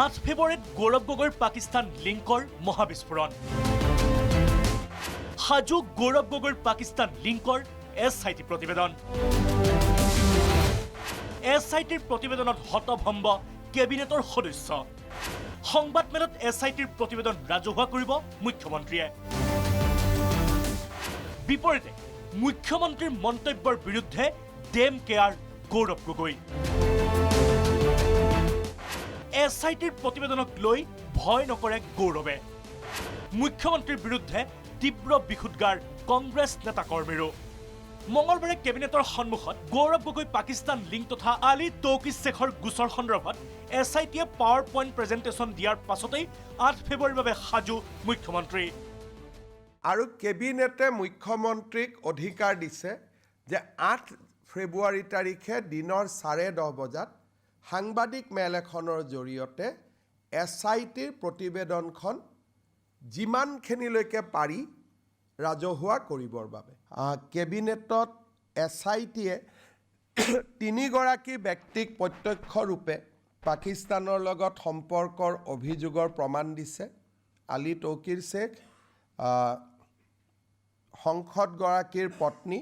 8 ফেব্ৰুৱাৰীত গৌৰৱ গগৈৰ পাকিস্তান লিংকৰ মহাবিস্ফোৰণ। সাজু গৌৰৱ গগৈৰ পাকিস্তান লিংকৰ SIT প্ৰতিবেদন। SITৰ প্ৰতিবেদনত হতভম্ব কেবিনেটৰ সদস্য। সংবাদমেলত SITৰ প্ৰতিবেদন ৰাজহুৱা কৰিব মুখ্যমন্ত্ৰীয়ে। বিপৰীতে মুখ্যমন্ত্ৰীৰ মন্তব্যৰ বিৰুদ্ধে ডেম কেয়াৰ গৌৰৱ গগৈ। SITৰ প্ৰতিবেদনক লৈ ভয় নকৰে গৌৰৱে। মুখ্যমন্ত্ৰীৰ বিৰুদ্ধে তীব্ৰ বিক্ষোভগাৰ কংগ্ৰেছ নেতা কৰ্মীৰো। মঙলবাৰে কেবিনেটৰ সন্মুখত গৌৰৱ গগৈ পাকিস্তান লিংক তথা আলী তৌকিৰ শেখৰ গোচৰ সন্দৰ্ভত SITয়ে পাৱাৰ পইণ্ট প্ৰেজেণ্টেশ্যন দিয়াৰ পাছতেই 8 ফেব্ৰুৱাৰীৰ বাবে সাজু মুখ্যমন্ত্ৰী। আৰু কেবিনেটে মুখ্যমন্ত্ৰীক অধিকাৰ দিছে যে 8 ফেব্ৰুৱাৰী তাৰিখে দিনৰ 10:30 বজাত সাংবাদিক মেল এখনৰ জৰিয়তে SITৰ প্ৰতিবেদনখন যিমানখিনিলৈকে পাৰি ৰাজহুৱা কৰিবৰ বাবে। কেবিনেটত SITয়ে 3গৰাকী ব্যক্তিক প্ৰত্যক্ষ ৰূপে পাকিস্তানৰ লগত সম্পৰ্কৰ অভিযোগৰ প্ৰমাণ দিছে। আলী তৌকিৰ শেখ, সংসদগৰাকীৰ পত্নী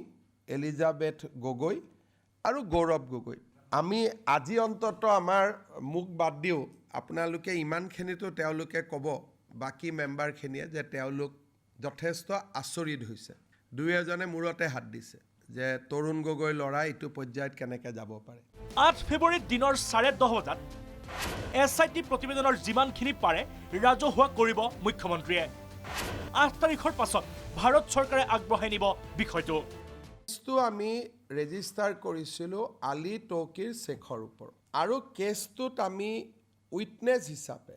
এলিজাবেথ গগৈ আৰু গৌৰৱ গগৈ। আমি আজি অন্তত আমাৰ মুখ বাদ দিওঁ, আপোনালোকে ইমানখিনিতো তেওঁলোকে ক'ব বাকী মেম্বাৰখিনিয়ে যে তেওঁলোক যথেষ্ট আচৰিত হৈছে। দুই এজনে মূৰতে হাত দিছে যে তৰুণ গগৈ ল'ৰা এইটো পৰ্যায়ত কেনেকৈ যাব পাৰে। 8 ফেব্ৰুৱাৰীত দিনৰ 10:30 বজাত SIT প্ৰতিবেদনৰ যিমানখিনি পাৰে ৰাজহুৱা কৰিব মুখ্যমন্ত্ৰীয়ে। 8 তাৰিখৰ পাছত ভাৰত চৰকাৰে আগবঢ়াই নিব বিষয়টো। কেছটো আমি ৰেজিষ্টাৰ কৰিছিলোঁ আলী তৌকিৰ শেখৰ ওপৰত আৰু কেছটোত আমি উইটনেছ হিচাপে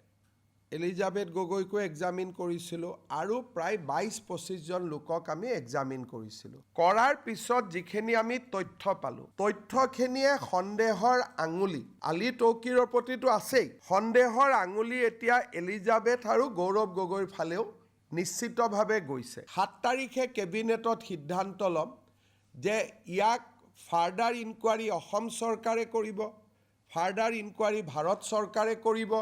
এলিজাবেথ গগৈকো এক্সামিন কৰিছিলোঁ আৰু প্ৰায় 22-25জন লোকক আমি এক্সামিন কৰিছিলোঁ। কৰাৰ পিছত যিখিনি আমি তথ্য পালোঁ, তথ্যখিনিয়ে সন্দেহৰ আঙুলি আলী তৌকিৰৰ প্ৰতিটো আছেই, সন্দেহৰ আঙুলি এতিয়া এলিজাবেথ আৰু গৌৰৱ গগৈৰ ফালেও নিশ্চিতভাৱে গৈছে। 7 তাৰিখে কেবিনেটত সিদ্ধান্ত ল'ম যে ইয়াক ফাৰ্ডাৰ ইনকুৱাৰী অসম চৰকাৰে কৰিব, ফাৰ্ডাৰ ইনকুৱাৰী ভাৰত চৰকাৰে কৰিব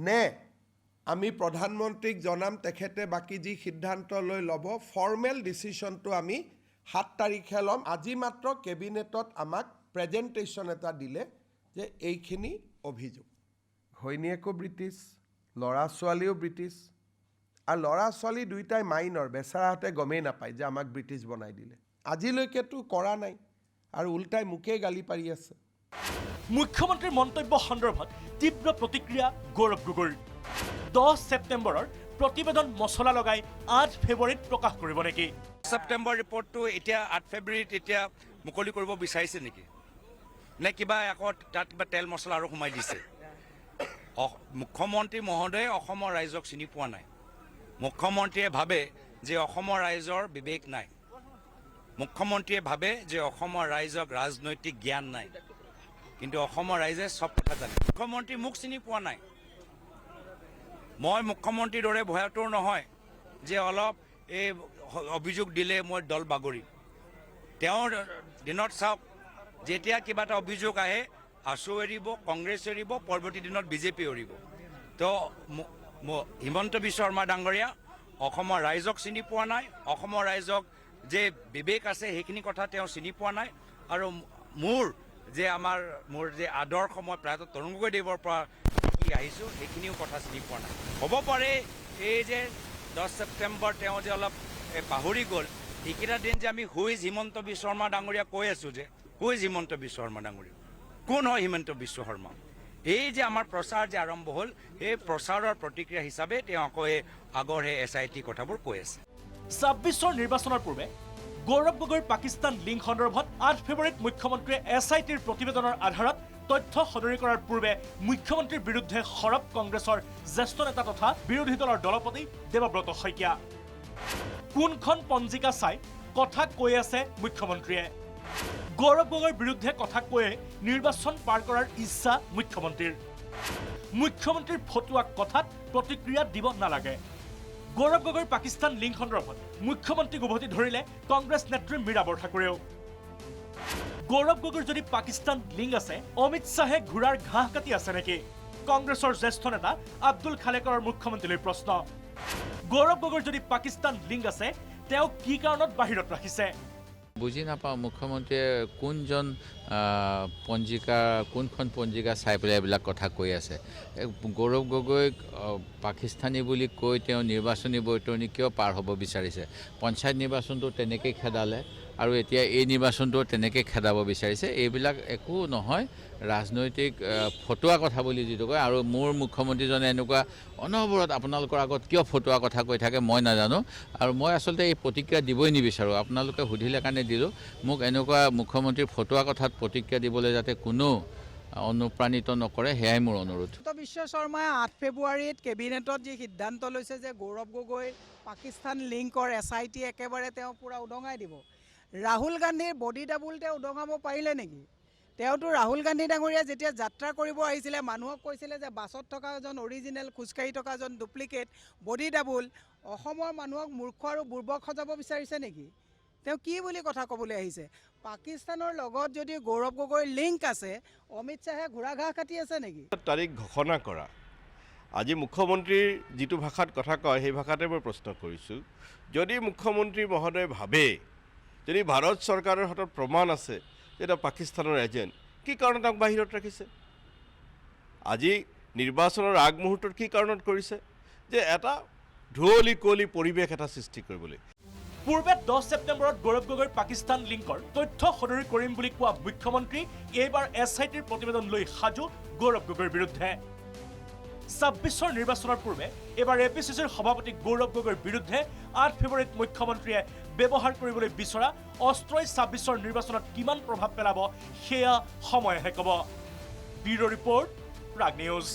নে আমি প্ৰধানমন্ত্ৰীক জনাম, তেখেতে বাকী যি সিদ্ধান্ত লৈ ল'ব। ফৰ্মেল ডিচিশ্যনটো আমি 7 তাৰিখে ল'ম। আজি মাত্ৰ কেবিনেটত আমাক প্ৰেজেণ্টেশ্যন এটা দিলে যে এইখিনি অভিযোগ। ঘৈণীয়েকো ব্ৰিটিছ, ল'ৰা ছোৱালীও ব্ৰিটিছ, আৰু ল'ৰা ছোৱালী দুয়োটাই মাইনৰ, বেচেৰাহঁতে গমেই নাপায় যে আমাক ব্ৰিটিছ বনাই দিলে। আজিলৈকেতো কৰা নাই আৰু উল্টাই মোকেই গালি পাৰি আছে। মুখ্যমন্ত্ৰীৰ মন্তব্য সন্দৰ্ভত তীব্ৰ প্ৰতিক্ৰিয়া গৌৰৱ গগৈৰ। 10 ছেপ্টেম্বৰৰ প্ৰতিবেদন মছলা লগাই 8 ফেব্ৰুৱাৰীত প্ৰকাশ কৰিব নেকি? ছেপ্টেম্বৰ ৰিপৰ্টটো এতিয়া 8 ফেব্ৰুৱাৰীত এতিয়া মুকলি কৰিব বিচাৰিছে নেকি, নে কিবা আকৌ তাত কিবা তেল মছলা আৰু সোমাই দিছে? মুখ্যমন্ত্ৰী মহোদয়ে অসমৰ ৰাইজক চিনি পোৱা নাই। মুখ্যমন্ত্ৰীয়ে ভাবে যে অসমৰ ৰাইজৰ বিবেক নাই। মুখ্যমন্ত্ৰীয়ে ভাবে যে অসমৰ ৰাইজক ৰাজনৈতিক জ্ঞান নাই, কিন্তু অসমৰ ৰাইজে চব কথা জানে। মুখ্যমন্ত্ৰী মোক চিনি পোৱা নাই। মই মুখ্যমন্ত্ৰীৰ দৰে ভয়াতুৰ নহয় যে অলপ এই অভিযোগ দিলে মই দল বাগৰিম। তেওঁৰ দিনত চাওক, যেতিয়া কিবা এটা অভিযোগ আহে আছু এৰিব, কংগ্ৰেছ এৰিব, পৰৱৰ্তী দিনত বিজেপি এৰিব। তো হিমন্ত বিশ্ব শৰ্মা ডাঙৰীয়া অসমৰ ৰাইজক চিনি পোৱা নাই। অসমৰ ৰাইজক যে বিবেক আছে সেইখিনি কথা তেওঁ চিনি পোৱা নাই। আৰু মোৰ যে আদৰ্শ মই প্ৰায়তঃ তৰুণ গগৈদেৱৰ পৰা শিকি আহিছোঁ সেইখিনিও কথা চিনি পোৱা নাই। হ'ব পাৰে এই যে 10 ছেপ্টেম্বৰ তেওঁ যে অলপ পাহৰি গ'ল, সেইকেইটা দিন যে আমি হুইজ হিমন্ত বিশ্ব শৰ্মা ডাঙৰীয়া কৈ আছোঁ যে হুইজ হিমন্ত বিশ্ব শৰ্মা ডাঙৰীয়া, কোন হয় হিমন্ত বিশ্ব শৰ্মা? এই যে আমাৰ প্ৰচাৰ যে আৰম্ভ হ'ল, সেই প্ৰচাৰৰ প্ৰতিক্ৰিয়া হিচাপে তেওঁ আকৌ আগৰ সেই SIT কথাবোৰ কৈ আছে। 26ৰ নিৰ্বাচনৰ পূৰ্বে গৌৰৱ গগৈৰ পাকিস্তান লিংক সন্দৰ্ভত 8 ফেব্ৰুৱাৰীত মুখ্যমন্ত্ৰীয়ে SITৰ প্ৰতিবেদনৰ আধাৰত তথ্য সদৰি কৰাৰ পূৰ্বে মুখ্যমন্ত্ৰীৰ বিৰুদ্ধে সৰব কংগ্ৰেছৰ জ্যেষ্ঠ নেতা তথা বিৰোধী দলৰ দলপতি দেৱব্ৰত শইকীয়া। কোনখন পঞ্জিকা চাই কথা কৈ আছে মুখ্যমন্ত্ৰীয়ে? গৌৰৱ গগৈৰ বিৰুদ্ধে কথা কৈয়ে নিৰ্বাচন পাৰ কৰাৰ ইচ্ছা মুখ্যমন্ত্ৰীৰ। মুখ্যমন্ত্ৰীৰ ফটুৱা কথাত প্ৰতিক্ৰিয়া দিব নালাগে। গৌৰৱ গগৈৰ পাকিস্তান লিংক সন্দৰ্ভত মুখ্যমন্ত্ৰীক উভতি ধৰিলে কংগ্ৰেছ নেত্ৰী মীৰা বৰঠাকুৰেও। গৌৰৱ গগৈৰ যদি পাকিস্তান লিংক আছে, অমিত শ্বাহে ঘোঁৰাৰ ঘাঁহ কাটি আছে নেকি? কংগ্ৰেছৰ জ্যেষ্ঠ নেতা আব্দুল খালেকাৰৰ মুখ্যমন্ত্ৰীলৈ প্ৰশ্ন গৌৰৱ গগৈৰ যদি পাকিস্তান লিংক আছে তেওঁ কি কাৰণত বাহিৰত ৰাখিছে বুজি নাপাওঁ মুখ্যমন্ত্ৰীয়ে কোনজন পঞ্জিকা কোনখন পঞ্জিকা চাই পেলাই এইবিলাক কথা কৈ আছে গৌৰৱ গগৈক পাকিস্তানী বুলি কৈ তেওঁ নিৰ্বাচনী বৈতৰণি কিয় পাৰ হ'ব বিচাৰিছে পঞ্চায়ত নিৰ্বাচনটো তেনেকৈ খেদালে আৰু এতিয়া এই নিৰ্বাচনটো তেনেকৈ খেদাব বিচাৰিছে এইবিলাক একো নহয় ৰাজনৈতিক ফটোৱা কথা বুলি যিটো কয় আৰু মোৰ মুখ্যমন্ত্ৰীজনে এনেকুৱা অনবৰত আপোনালোকৰ আগত কিয় ফটোৱা কথা কৈ থাকে মই নাজানো আৰু মই আচলতে এই প্ৰতিক্ৰিয়া দিবই নিবিচাৰোঁ আপোনালোকে সুধিলে কাৰণে দিলোঁ মোক এনেকুৱা মুখ্যমন্ত্ৰীৰ ফটোৱা কথাত প্ৰতিক্ৰিয়া দিবলৈ যাতে কোনো অনুপ্ৰাণিত নকৰে সেয়াই মোৰ অনুৰোধ বিশ্ব শৰ্মাই 8 ফেব্ৰুৱাৰীত কেবিনেটত যি সিদ্ধান্ত লৈছে যে গৌৰৱ গগৈ পাকিস্তান লিংকৰ SIT একেবাৰে তেওঁ পূৰা উদঙাই দিব ৰাহুল গান্ধীৰ বডি ডাবুল তেওঁ উদঙাব পাৰিলে নেকি তেওঁতো ৰাহুল গান্ধী ডাঙৰীয়া যেতিয়া যাত্ৰা কৰিব আহিছিলে মানুহক কৈছিলে যে বাছত থকা এজন অৰিজিনেল খোজকাঢ়ি থকা এজন ডুপ্লিকেট বডি ডাবুল অসমৰ মানুহক মূৰ্খ আৰু বুৰ্বক সজাব বিচাৰিছে নেকি তেওঁ কি বুলি কথা ক'বলৈ আহিছে পাকিস্তানৰ লগত যদি গৌৰৱ গগৈৰ লিংক আছে অমিত শ্বাহে ঘোঁৰা ঘাঁহ কাটি আছে নেকি তাৰিখ ঘোষণা কৰা আজি মুখ্যমন্ত্ৰীৰ যিটো ভাষাত কথা কয় সেই ভাষাতে মই প্ৰশ্ন কৰিছোঁ যদি মুখ্যমন্ত্ৰী মহোদয় ভাবে যদি ভাৰত চৰকাৰৰ হাতত প্ৰমাণ আছে যে এটা পাকিস্তানৰ এজেণ্ট কি কাৰণত তাক বাহিৰত ৰাখিছে আজি নিৰ্বাচনৰ আগমুহূৰ্তত কি কাৰণত কৰিছে যে এটা ঢুৱলি কুঁৱলী পৰিৱেশ এটা সৃষ্টি কৰিবলৈ পূৰ্বে 10 ছেপ্টেম্বৰত গৌৰৱ গগৈৰ পাকিস্তান লিংকৰ তথ্য সদৰি কৰিম বুলি কোৱা মুখ্যমন্ত্ৰী এইবাৰ SITৰ প্ৰতিবেদন লৈ সাজু গৌৰৱ গগৈৰ বিৰুদ্ধে 26ৰ নিৰ্বাচনৰ পূৰ্বে এবাৰ APCCৰ সভাপতি গৌৰৱ গগৈৰ বিৰুদ্ধে 8 ফেব্ৰুৱাৰীত মুখ্যমন্ত্ৰীয়ে ব্যৱহাৰ কৰিবলৈ বিচৰা অস্ত্ৰই 26ৰ নিৰ্বাচনত কিমান প্ৰভাৱ পেলাব সেয়া সময়েহে ক'ব ব্যুৰ' ৰিপৰ্ট প্ৰাগ নিউজ